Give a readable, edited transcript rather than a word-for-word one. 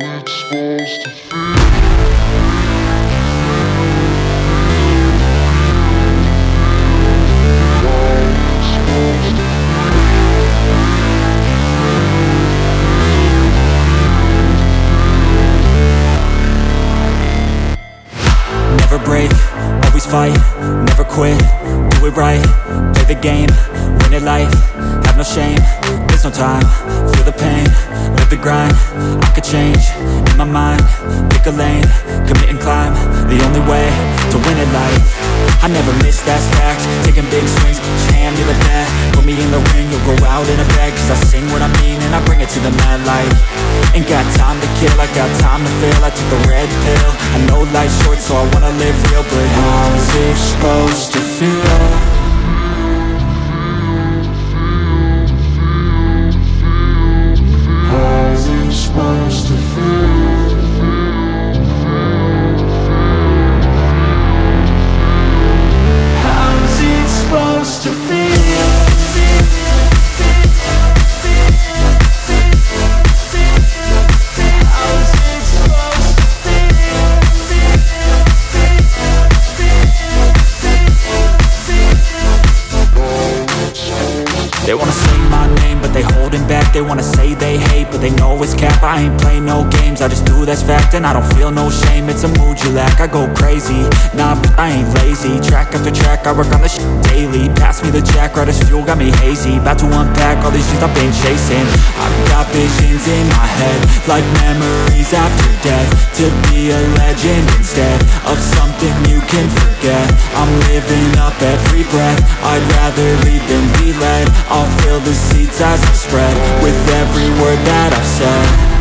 it's supposed to feel. Never break, always fight, never quit, do it right, play the game, win it life, have no shame, there's no time, feel the pain, live the grind, I could change, in my mind, pick a lane, commit and climb, the only way to win it life. I never miss, that's fact, taking big swings, hand me the bat, put me in the ring, you'll go out in a bag, cause I sing what I mean and I bring it to the mad light. Ain't got time to kill, I got time to feel, I took the red pill, I know life's short so I wanna live real, but how's it supposed to feel? How's it supposed to feel? How's it supposed to feel? They wanna say my name, but they holding back. They wanna say they hate, but they know it's cap. I ain't play no games, I just do that's fact. And I don't feel no shame, it's a mood you lack. I go crazy, nah, but I ain't lazy. Track after track, I work on this shit daily. Pass me the jack, right as fuel, got me hazy. About to unpack all these things I've been chasing. I've got visions in my head, like memories after death. To be a legend instead of something you can forget. I'm living up every breath, I'd rather lead than be led. I'll fill the seats as I spread with every word that I've said.